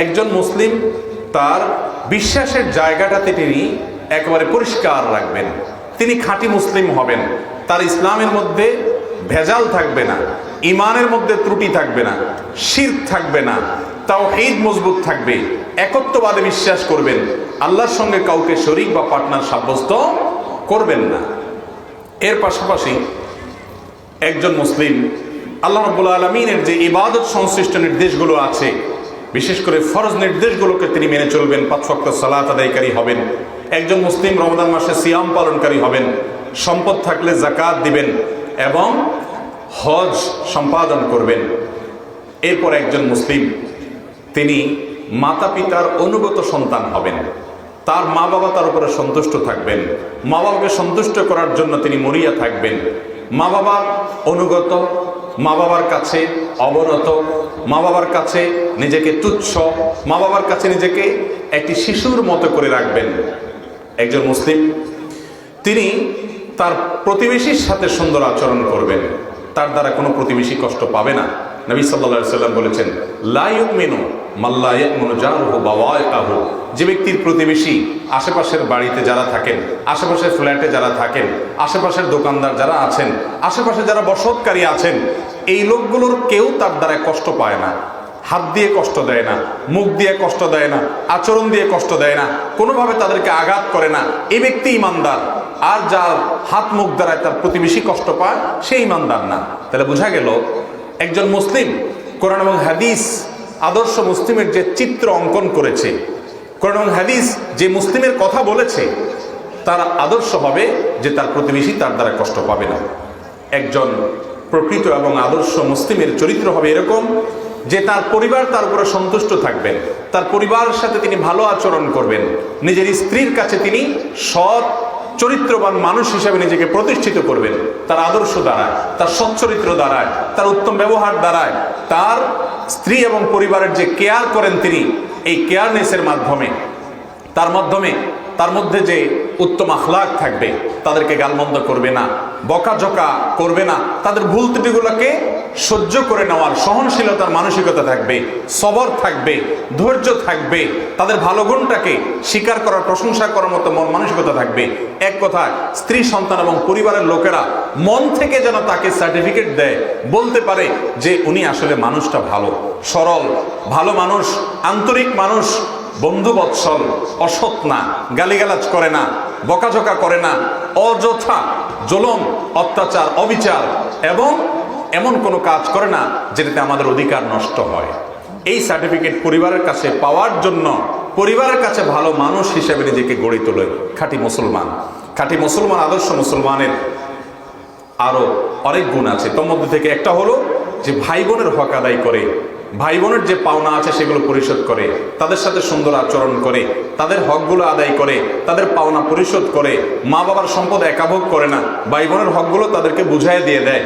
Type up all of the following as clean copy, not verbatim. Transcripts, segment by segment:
একজন মুসলিম তার বিশ্বাসের জায়গাটাতে তিনি একেবারে পরিষ্কার রাখবেন। তিনি খাঁটি মুসলিম হবেন। তার ইসলামের মধ্যে ভেজাল থাকবে না, ইমানের মধ্যে ত্রুটি থাকবে না, শিরক থাকবে না, তাওহীদ মজবুত থাকবে, একত্ববাদে বিশ্বাস করবেন, আল্লাহর সঙ্গে কাউকে শরীক বা পার্টনার সাব্যস্ত করবেন না। এর পাশাপাশি একজন মুসলিম আল্লাহ রাব্বুল আলামিনের যে ইবাদত সংশ্লিষ্ট নির্দেশগুলো আছে, বিশেষ করে ফরজ নির্দেশগুলোকে তিনি মেনে চলবেন, 5 ওয়াক্ত সালাত আদায়কারী হবেন। একজন মুসলিম রমজান মাসে সিয়াম পালনকারী হবেন, সম্পদ থাকলে যাকাত দিবেন এবং হজ সম্পাদন করবেন। এরপর একজন মুসলিম তিনি মাতা পিতার অনুগত সন্তান হবেন। তার মা বাবা তার উপরে সন্তুষ্ট থাকবেন, মা বাবাকে সন্তুষ্ট করার জন্য তিনি মরিয়া থাকবেন। মা বাবার অনুগত, মা বাবার কাছে অবনত, মা বাবার কাছে নিজেকে তুচ্ছ, মা বাবার কাছে নিজেকে একটি শিশুর মতো করে রাখবেন। একজন মুসলিম তিনি তার প্রতিবেশীর সাথে সুন্দর আচরণ করবেন, তার দ্বারা কোনো প্রতিবেশী কষ্ট পাবে না। নবী সাল্লাল্লাহু আলাইহি সাল্লাম বলেছেন, লা ইউমিনু মান লা ইয়ামুনু জারুহু বাওয়াইকাহু। যে ব্যক্তির প্রতিবেশী আশেপাশের বাড়িতে যারা থাকেন, আশেপাশের ফ্ল্যাটে যারা থাকেন, আশেপাশের দোকানদার যারা আছেন, আশেপাশে যারা বসতকারী আছেন, এই লোকগুলোর কেউ তার দ্বারা কষ্ট পায় না। হাত দিয়ে কষ্ট দেয় না, মুখ দিয়ে কষ্ট দেয় না, আচরণ দিয়ে কষ্ট দেয় না, কোনোভাবে তাদেরকে আঘাত করে না। এই ব্যক্তি ইমানদার। আর যার হাত মুখ দ্বারা তার প্রতিবেশী কষ্ট পায়, সে ইমানদার না। তাহলে বোঝা গেল একজন মুসলিম কোরআন এবং হাদিস আদর্শ মুসলিমের যে চিত্র অঙ্কন করেছে, কোরআন এবং হাদিস যে মুসলিমের কথা বলেছে, তার আদর্শ হবে যে তার প্রতিবেশী তার দ্বারা কষ্ট পাবে না। একজন প্রকৃত এবং আদর্শ মুসলিমের চরিত্র হবে এরকম যে তার পরিবার তার উপরে সন্তুষ্ট থাকবেন, তার পরিবারের সাথে তিনি ভালো আচরণ করবেন, নিজের স্ত্রীর কাছে তিনি সৎ চরিত্রবান মানুষ হিসেবে নিজেকে প্রতিষ্ঠিত করবেন। তার আদর্শ দ্বারায়, তার সচ্চরিত্র দ্বারায়, তার উত্তম ব্যবহার দ্বারায়, তার স্ত্রী এবং পরিবারের যে কেয়ার করেন তিনি, এই কেয়ারনেসের মাধ্যমে তার মধ্যে যে উত্তম আখলাক থাকবে, তাদেরকে গালমন্দ করবে না, বকাঝকা করবে না, তাদের ভুল ত্রুটিগুলোকে সহ্য করে নেওয়ার সহনশীলতার মানসিকতা থাকবে, সবর থাকবে, ধৈর্য থাকবে, তাদের ভালো গুণটাকে স্বীকার করার, প্রশংসা করার মতো মন মানসিকতা থাকবে। এক কথায় স্ত্রী, সন্তান এবং পরিবারের লোকেরা মন থেকে যেন তাকে সার্টিফিকেট দেয়, বলতে পারে যে উনি আসলে মানুষটা ভালো, সরল, ভালো মানুষ, আন্তরিক মানুষ, বন্ধু বৎসল, অসৎ না, গালিগালাজ করে না, বকাঝকা করে না, অযথা জুলুম, অত্যাচার, অবিচার এবং এমন কোনো কাজ করে না যেটাতে আমাদের অধিকার নষ্ট হয়। এই সার্টিফিকেট পরিবারের কাছে পাওয়ার জন্য পরিবারের কাছে ভালো মানুষ হিসেবে নিজেকে গড়ে তোলে খাঁটি মুসলমান। খাঁটি মুসলমান, আদর্শ মুসলমানের আরো অনেক গুণ আছে। তোর মধ্যে থেকে একটা হলো যে ভাই বোনের হক আদায় করে, ভাই বোনের যে পাওনা আছে সেগুলো পরিশোধ করে, তাদের সাথে সুন্দর আচরণ করে, তাদের হকগুলো আদায় করে, তাদের পাওনা পরিশোধ করে, মা বাবার সম্পদ একাভোগ করে না, ভাই বোনের হকগুলো তাদেরকে বুঝাই দিয়ে দেয়,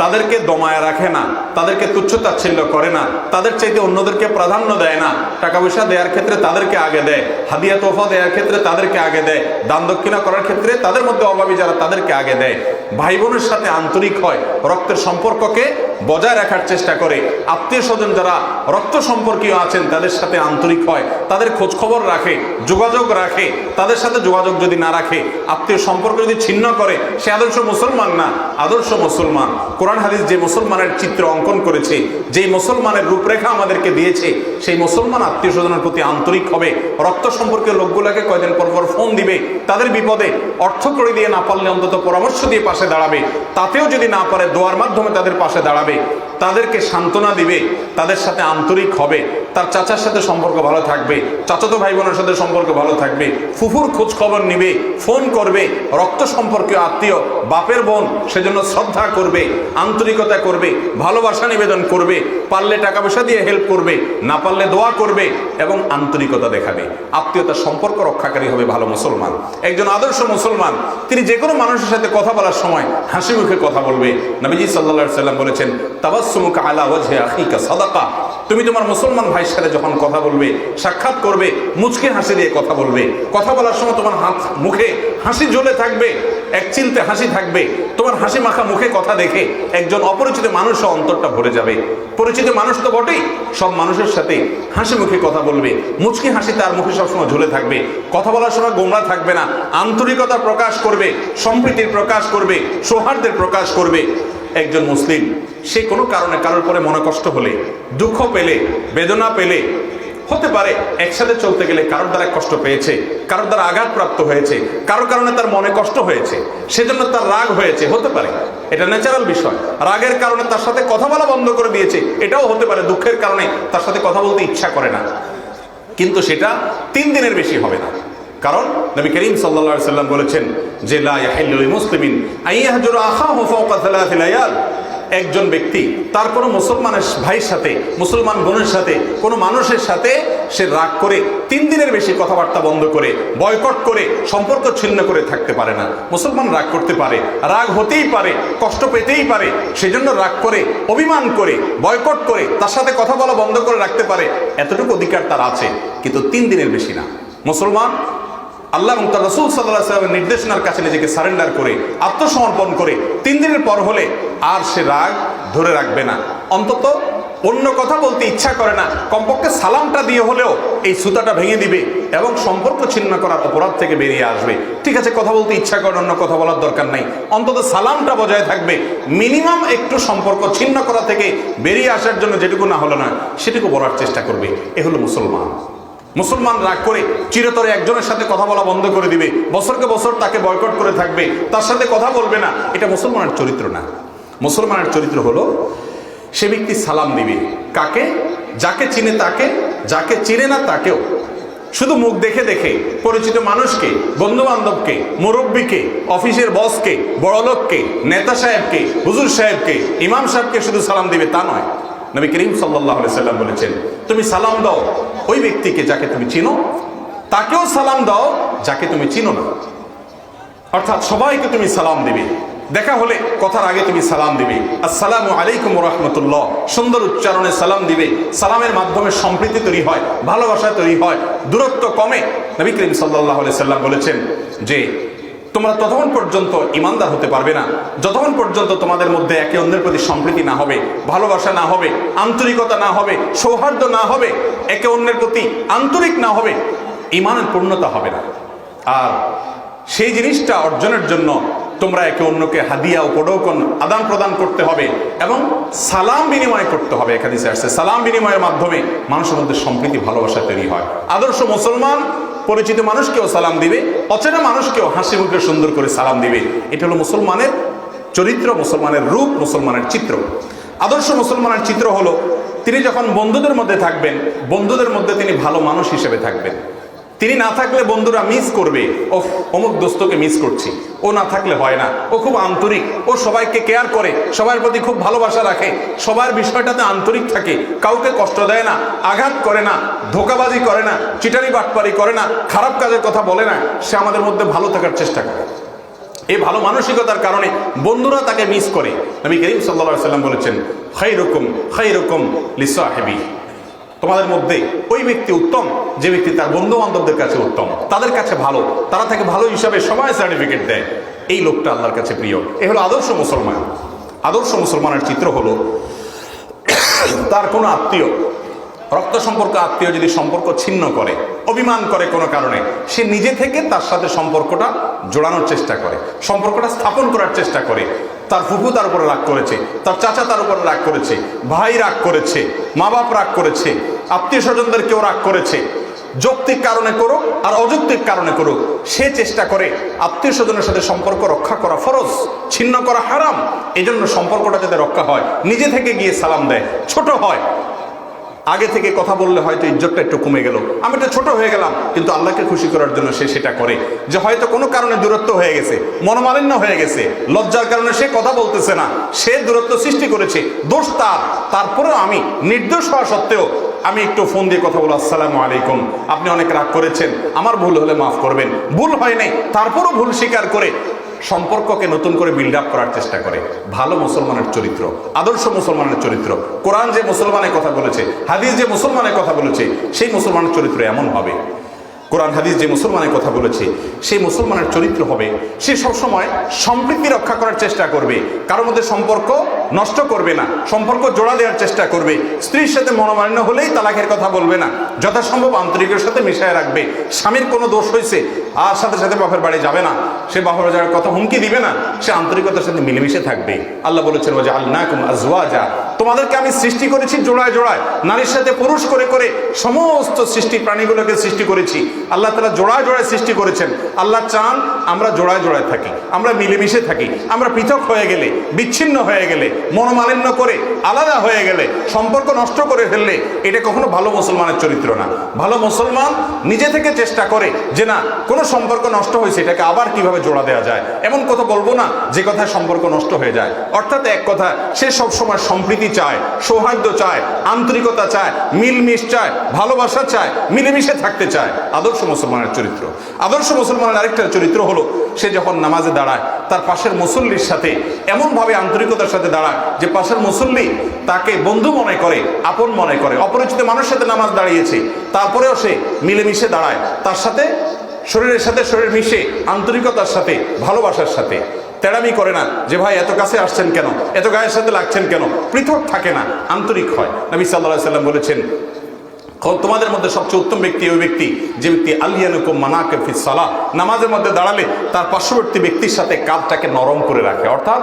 তাদেরকে দমায় রাখে না, তাদেরকে তুচ্ছ তাচ্ছিল্য করে না, তাদের চাইতে অন্যদেরকে প্রাধান্য দেয় না, টাকা পয়সা দেওয়ার ক্ষেত্রে তাদেরকে আগে দেয়, হাদিয়া তোফা দেওয়ার ক্ষেত্রে তাদেরকে আগে দেয়, দান দক্ষিণা করার ক্ষেত্রে তাদের মধ্যে অভাবী যারা তাদেরকে আগে দেয়, ভাই বোনের সাথে আন্তরিক হয়, রক্তের সম্পর্ককে বজায় রাখার চেষ্টা করে, আত্মীয় স্বজন যারা রক্ত সম্পর্কীয় আছেন তাদের সাথে আন্তরিক হয়, তাদের খোঁজ খবর রাখে, যোগাযোগ রাখে। তাদের সাথে যোগাযোগ যদি না রাখে, আত্মীয় সম্পর্ক যদি ছিন্ন করে, সে আদর্শ মুসলমান না। আদর্শ মুসলমান কোরআন হাদিস যে মুসলমানের চিত্র অঙ্কন করেছে, যেই মুসলমানের রূপরেখা আমাদেরকে দিয়েছে, সেই মুসলমান আত্মীয় স্বজনের প্রতি আন্তরিক হবে, রক্ত সম্পর্কের লোকগুলোকে কয়দিন পর পর ফোন দিবে, তাদের বিপদে অর্থ করে দিয়ে না পারলে অন্তত পরামর্শ দিয়ে পাশে দাঁড়াবে, তাতেও যদি না পারে দোয়ার মাধ্যমে তাদের পাশে দাঁড়াবে, তাদেরকে সান্ত্বনা দিবে, তাদের সাথে আন্তরিক হবে, তার চাচার সাথে সম্পর্ক ভালো থাকবে, চাচাতো ভাই বোনের সাথে সম্পর্ক ভালো থাকবে, ফুফুর খোঁজ খবর নিবে, ফোন করবে, রক্ত সম্পর্কীয় আত্মীয়, বাপের বোন সেজন্য শ্রদ্ধা করবে, আন্তরিকতা করবে, ভালোবাসা নিবেদন করবে, পারলে টাকা পয়সা দিয়ে হেল্প করবে, না পারলে দোয়া করবে এবং আন্তরিকতা দেখাবে। আত্মীয়তার সম্পর্ক রক্ষাকারী হবে ভালো মুসলমান। একজন আদর্শ মুসলমান তিনি যে কোনো মানুষের সাথে কথা বলার সময় হাসি মুখে কথা বলবে। নবীজি সাল্লাল্লাহু আলাইহি ওয়াসাল্লাম বলেছেন, তাবাসসুমুকা আলা ওয়াজহি আখিকা সাদাকা। তুমি তোমার মুসলমান ভাইয়ের সাথে যখন কথা বলবে, সাক্ষাৎ করবে, মুচকি হাসি দিয়ে কথা বলবে। কথা বলার সময় তোমার মুখে হাসি জ্বলে থাকবে, এক চিলতে হাসি থাকবে। তোমার হাসি মাখা মুখে কথা দেখে একজন অপরিচিত মানুষও অন্তরটা ভরে যাবে। পরিচিত মানুষ তো বটেই, সব মানুষের সাথে হাসি মুখে কথা বলবে, মুচকি হাসি তার মুখে সবসময় ঝুলে থাকবে। কথা বলার সময় গোমরা থাকবে না, আন্তরিকতা প্রকাশ করবে, সম্প্রীতির প্রকাশ করবে, সৌহার্দ্যের প্রকাশ করবে। একজন মুসলিম সে কোনো কারণে কারোর পরে মনে কষ্ট হলে, দুঃখ পেলে, বেদনা পেলে, হতে পারে একসাথে চলতে গেলে কারোর দ্বারা কষ্ট পেয়েছে, কারোর দ্বারা আঘাতপ্রাপ্ত হয়েছে, কারোর কারণে তার মনে কষ্ট হয়েছে, সেজন্য তার রাগ হয়েছে, হতে পারে, এটা ন্যাচারাল বিষয়। রাগের কারণে তার সাথে কথা বলা বন্ধ করে দিয়েছে, এটাও হতে পারে। দুঃখের কারণে তার সাথে কথা বলতে ইচ্ছা করে না, কিন্তু সেটা 3 দিনের বেশি হবে না। কারণ নবী করিম সাল্লাল্লাহু আলাইহি সাল্লাম বলেছেন যে লা ইয়াহিল্লু লিমুসলিমিন আইয়াহজুরা আখাহু ফাওকা 3 লায়াল। একজন ব্যক্তি তার কোনো মুসলমানের ভাইয়ের সাথে, মুসলমান বোনের সাথে, কোনো মানুষের সাথে সে রাগ করে 3 দিনের বেশি কথাবার্তা বন্ধ করে, বয়কট করে, সম্পর্ক ছিন্ন করে থাকতে পারে না। মুসলমান রাগ করতে পারে, রাগ হতেই পারে, কষ্ট পেতেই পারে, সেজন্য রাগ করে, অভিমান করে, বয়কট করে তার সাথে কথা বলা বন্ধ করে রাখতে পারে, এতটুকু অধিকার তার আছে, কিন্তু 3 দিনের বেশি না। মুসলমান আল্লাহ এবং তার রাসূল সাল্লাল্লাহু আলাইহি ওয়াসাল্লামের নির্দেশনার কাছে নিজেকে সারেন্ডার করে, আত্মসমর্পণ করে 3 দিনের পর হলে আর সে রাগ ধরে রাখবে না। অন্তত অন্য কথা বলতে ইচ্ছা করে না, কমপক্ষে সালামটা দিয়ে হলেও এই সুতাটা ভেঙে দিবে এবং সম্পর্ক ছিন্ন করার অপরাধ থেকে বেরিয়ে আসবে। ঠিক আছে, কথা বলতে ইচ্ছা করে, অন্য কথা বলার দরকার নাই, অন্তত সালামটা বজায় থাকবে। মিনিমাম একটু সম্পর্ক ছিন্ন করা থেকে বেরিয়ে আসার জন্য যেটুকু না হলো না সেটুকু বলার চেষ্টা করবে। এ হলো মুসলমান। মুসলমান রাগ করে চিরতরে একজনের সাথে কথা বলা বন্ধ করে দিবে, বছরকে বছর তাকে বয়কট করে থাকবে, তার সাথে কথা বলবে না, এটা মুসলমানের চরিত্র না। মুসলমানের চরিত্র হলো সে ব্যক্তি সালাম দিবে কাকে? যাকে চিনে তাকে, যাকে চিনে না তাকেও। শুধু মুখ দেখে দেখে পরিচিত মানুষকে, বন্ধু বান্ধবকে, মুরব্বীকে, অফিসের বসকে, বড়লোককে, নেতা সাহেবকে, হুজুর সাহেবকে, ইমাম সাহেবকে শুধু সালাম দিবে তা নয়। নবী করিম সাল্লাল্লাহু আলাইহি সাল্লাম বলেছেন, তুমি সালাম দাও ওই ব্যক্তিকে যাকে তুমি চিনো, তাকেও সালাম দাও যাকে তুমি চিনো না। অর্থাৎ সবাইকে তুমি সালাম দিবে। দেখা হলে কথার আগে তুমি সালাম দিবে, আসসালামু আলাইকুম ওয়া রাহমাতুল্লাহ, সুন্দর উচ্চারণে সালাম দিবে। সালামের মাধ্যমে সম্প্রীতি তৈরি হয়, ভালোবাসা তৈরি হয়, দূরত্ব কমে। নবী করিম সাল্লাল্লাহু আলাইহি সাল্লাম বলেছেন যে তোমরা ততক্ষণ পর্যন্ত ইমানদার হতে পারবে না যতক্ষণ পর্যন্ত তোমাদের মধ্যে একে অন্যের প্রতি সম্প্রীতি না হবে, ভালোবাসা না হবে, আন্তরিকতা না হবে, সৌহার্দ্য না হবে, একে অন্যের প্রতি আন্তরিক না হবে, ইমানের পূর্ণতা হবে না। আর সেই জিনিসটা অর্জনের জন্য তোমরা একে অন্যকে হাদিয়া উপঢৌকন আদান প্রদান করতে হবে এবং সালাম বিনিময় করতে হবে। এখানে আসছে সালাম বিনিময়ের মাধ্যমে মানুষের মধ্যে সম্প্রীতি, ভালোবাসা তৈরি হয়। আদর্শ মুসলমান পরিচিত মানুষকেও সালাম দিবে, অচেনা মানুষকেও হাসি মুখে সুন্দর করে সালাম দিবে। এটা হলো মুসলমানের চরিত্র, মুসলমানের রূপ, মুসলমানের চিত্র। আদর্শ মুসলমানের চিত্র হলো তিনি যখন বন্ধুদের মধ্যে থাকবেন, বন্ধুদের মধ্যে তিনি ভালো মানুষ হিসেবে থাকবেন। তিনি না থাকলে বন্ধুরা মিস করবে, ও অমুক দোস্তকে মিস করছি, ও না থাকলে হয় না, ও খুব আন্তরিক, ও সবাইকে কেয়ার করে, সবার প্রতি খুব ভালোবাসা রাখে, সবার বিষয়টাতে আন্তরিক থাকে, কাউকে কষ্ট দেয় না, আঘাত করে না, ধোঁকাবাজি করে না, চিটারি বাটপারি করে না, খারাপ কাজের কথা বলে না, সে আমাদের মধ্যে ভালো থাকার চেষ্টা করে। এই ভালো মানসিকতার কারণে বন্ধুরা তাকে মিস করে। নবী করিম সাল্লাল্লাহু আলাইহি সাল্লাম বলেছেন, খায়রুকুম লিসাহিবি, তোমাদের মধ্যে ওই ব্যক্তি উত্তম যে ব্যক্তি তার বন্ধু বান্ধবদের কাছে উত্তম, তাদের কাছে ভালো, তারা তাকে ভালো হিসাবে সময় সার্টিফিকেট দেয়, এই লোকটা আল্লাহর কাছে প্রিয়। এ হলো আদর্শ মুসলমান। আদর্শ মুসলমানের চিত্র হলো তার কোনো আত্মীয়, রক্ত সম্পর্ক আত্মীয় যদি সম্পর্ক ছিন্ন করে, অভিমান করে কোনো কারণে, সে নিজে থেকে তার সাথে সম্পর্কটা জোড়ানোর চেষ্টা করে, সম্পর্কটা স্থাপন করার চেষ্টা করে। তার ফুফু তার উপরে রাগ করেছে, তার চাচা তার উপরে রাগ করেছে, ভাই রাগ করেছে, মা বাপ রাগ করেছে, আত্মীয় স্বজনদের কেউ রাগ করেছে, যৌক্তিক কারণে করুক আর অযৌক্তিক কারণে করুক, সে চেষ্টা করে আত্মীয় স্বজনের সাথে সম্পর্ক রক্ষা করা ফরজ, ছিন্ন করা হারাম। এই জন্য সম্পর্কটা যাতে রক্ষা হয় নিজে থেকে গিয়ে সালাম দেয়। ছোট হয়, আগে থেকে কথা বললে হয়তো ইজ্জতটা একটু কমে গেল, আমি একটু ছোট হয়ে গেলাম, কিন্তু আল্লাহকে খুশি করার জন্য সে সেটা করে। যে হয়তো কোনো কারণে দূরত্ব হয়ে গেছে, মনোমালিন্য হয়ে গেছে, লজ্জার কারণে সে কথা বলতেছে না, সে দূরত্ব সৃষ্টি করেছে, দোষ তার। তারপরেও আমি নির্দোষ হওয়া সত্ত্বেও আমি একটু ফোন দিয়ে কথা বলো, আসসালামু আলাইকুম, আপনি অনেক রাগ করেছেন, আমার ভুল হলে মাফ করবেন, ভুল হয় নাই, তারপরও ভুল স্বীকার করে সম্পর্ককে নতুন করে বিল্ড আপ করার চেষ্টা করে। ভালো মুসলমানের চরিত্র, আদর্শ মুসলমানের চরিত্র, কোরআন যে মুসলমানের কথা বলেছে, হাদিস যে মুসলমানের কথা বলেছে, সেই মুসলমানের চরিত্র এমন হবে। কোরআন হাদিস যে মুসলমানের কথা বলেছে সেই মুসলমানের চরিত্র হবে, সে সবসময় সম্প্রীতি রক্ষা করার চেষ্টা করবে, কারোর মধ্যে সম্পর্ক নষ্ট করবে না, সম্পর্ক জোড়া দেওয়ার চেষ্টা করবে, স্ত্রীর সাথে মনোমালিন্য হলেই তালাকের কথা বলবে না, যথাসম্ভব আন্তরিকের সাথে মিশায় রাখবে। স্বামীর কোনো দোষ হয়েছে আর সাথে সাথে বাপের বাড়ি যাবে না, সে বাপের বাড়ির কথা হুমকি দিবে না, সে আন্তরিকতার সাথে মিলেমিশে থাকবে। আল্লাহ বলেছেন ওয়াজআলনাকুম আজওয়াজা, তোমাদেরকে আমি সৃষ্টি করেছি জোড়ায় জোড়ায়, নারীর সাথে পুরুষ করে করে সমস্ত সৃষ্টি প্রাণীগুলোকে সৃষ্টি করেছি। আল্লাহ তাআলা জোড়ায় জোড়ায় সৃষ্টি করেছেন। আল্লাহ চান আমরা জোড়ায় জোড়ায় থাকি, আমরা মিলেমিশে থাকি। আমরা পৃথক হয়ে গেলে, বিচ্ছিন্ন হয়ে গেলে, মনোমালিন্য করে আলাদা হয়ে গেলে, সম্পর্ক নষ্ট করে ফেললে, এটা কখনো ভালো মুসলমানের চরিত্র না। ভালো মুসলমান নিজে থেকে চেষ্টা করে যে না, কোনো সম্পর্ক নষ্ট হয়েছে এটাকে আবার কিভাবে জোড়া দেওয়া যায়, এমন কথা বলবো না যে কথায় সম্পর্ক নষ্ট হয়ে যায়। অর্থাৎ এক কথা, সে সবসময় সম্প্রীতি চায়, সৌহার্দ্য চায়, আন্তরিকতা চায়, মিলমিশ চায়, ভালোবাসা চায়, মিলেমিশে থাকতে চায়। আদর্শ মুসলমানের চরিত্র। আদর্শ মুসলমানের আরেকটা চরিত্র হলো, সে যখন নামাজে দাঁড়ায় তার পাশের মুসল্লির সাথে এমনভাবে আন্তরিকতার সাথে দাঁড়ায় যে পাশের মুসল্লি তাকে বন্ধু মনে করে, আপন মনে করে। অপরিচিত মানুষের সাথে নামাজ দাঁড়িয়েছে, তারপরেও সে মিলেমিশে দাঁড়ায়, তার সাথে শরীরের সাথে শরীর মিশে, আন্তরিকতার সাথে, ভালোবাসার সাথে। তেড়ামি করে না যে ভাই এত কাছে আসছেন কেন, এত গায়ের সাথে লাগছেন কেন, পৃথক থাকে না, আন্তরিক হয়। নবী সাল্লাল্লাহু আলাইহি সাল্লাম বলেছেন, তোমাদের মধ্যে সবচেয়ে উত্তম ব্যক্তি ওই ব্যক্তি যে ব্যক্তি আলিয়ানুকুম মানাকিব ফিস সালাহ, নামাজের মধ্যে দাঁড়ালে তার পার্শ্ববর্তী ব্যক্তির সাথে কাঁধটাকে নরম করে রাখে, অর্থাৎ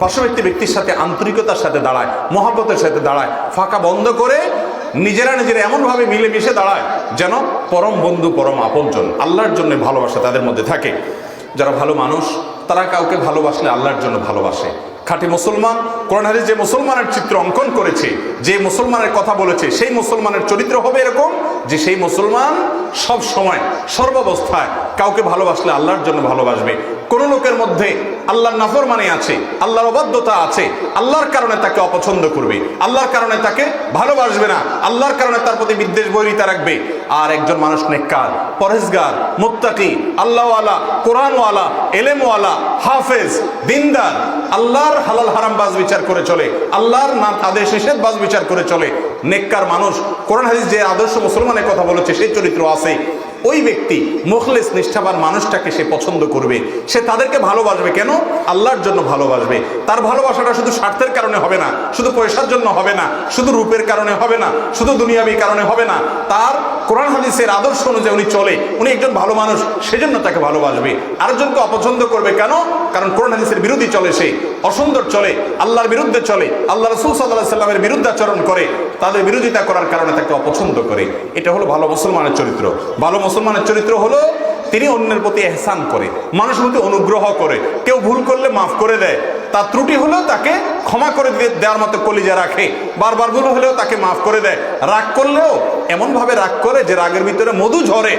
পার্শ্ববর্তী ব্যক্তির সাথে আন্তরিকতার সাথে দাঁড়ায়, মহব্বতের সাথে দাঁড়ায়, ফাঁকা বন্ধ করে নিজেরা এমনভাবে মিলেমিশে দাঁড়ায় যেন পরম বন্ধু, পরম আপনজন, আল্লাহর জন্য ভালোবাসা তাদের মধ্যে থাকে। যারা ভালো মানুষ তারা কাউকে ভালোবাসলে আল্লাহর জন্য ভালোবাসে। খাঁটি মুসলমান, কোরআন হাদিস যে মুসলমানের চিত্র অঙ্কন করেছে, যে মুসলমানের কথা বলেছে, সেই মুসলমানের চরিত্র হবে এরকম যে সেই মুসলমান সব সময় সর্বাবস্থায় কাউকে ভালোবাসলে আল্লাহর জন্য ভালোবাসবে। কোন লোকের মধ্যে আল্লাহর নাফরমানি আছে, আল্লাহর অবাধ্যতা আছে, আল্লাহর কারণে তাকে অপছন্দ করবে, আল্লাহর কারণে তাকে ভালোবাসবে না, আল্লাহর কারণে তার প্রতি বিদ্বেষ বৈরিতা রাখবে। আর একজন মানুষ নেককার, পরহেজগার, মুত্তাকি, আল্লাহওয়ালা, কোরআনওয়ালা, এলেমওয়ালা, হাফেজ, দিনদার, আল্লাহর হালাল হারাম বাজ বিচার করে চলে, আল্লাহর আদেশ নিষেধ বাজ বিচার করে চলে, নেককার মানুষ, কোরআন হাদিস যে আদর্শ মুসলমানের কথা বলেছে সেই চরিত্র আছে, ওই ব্যক্তি মুখলেস নিষ্ঠাবান মানুষটাকে সে পছন্দ করবে, সে তাদেরকে ভালোবাসবে। কেন? আল্লাহর জন্য ভালোবাসবে। তার ভালোবাসাটা শুধু স্বার্থের কারণে হবে না, শুধু পয়সার জন্য হবে না, শুধু রূপের কারণে হবে না, শুধু দুনিয়াবী কারণে হবে না। তার কোরআন হাদিসের আদর্শ অনুযায়ী উনি চলে, উনি একজন ভালো মানুষ, সেজন্য তাকে ভালোবাসবে। আরেকজনকে অপছন্দ করবে কেন? কারণ কোরআন হাদিসের বিরোধী চলে, সে অসুন্দর চলে, আল্লাহর বিরুদ্ধে চলে, আল্লাহ রাসূল সাল্লাল্লাহু আলাইহি সাল্লামের বিরুদ্ধে আচরণ করে, তাদের বিরোধিতা করার কারণে তাকে অপছন্দ করে। এটা হলো ভালো মুসলমানের চরিত্র। ভালো মুসলমানের চরিত্র হলো তিনি অন্যের প্রতি ইহসান করে, মানুষের প্রতি অনুগ্রহ করে, কেউ ভুল করলে মাফ করে দেয়, তার ত্রুটি হলেও তাকে ক্ষমা করে দেওয়ার মতো কলিজা রাখে, বারবার ভুল হলেও তাকে মাফ করে দেয়, রাগ করলেও এমনভাবে রাগ করে যে রাগের ভিতরে মধু ঝরে,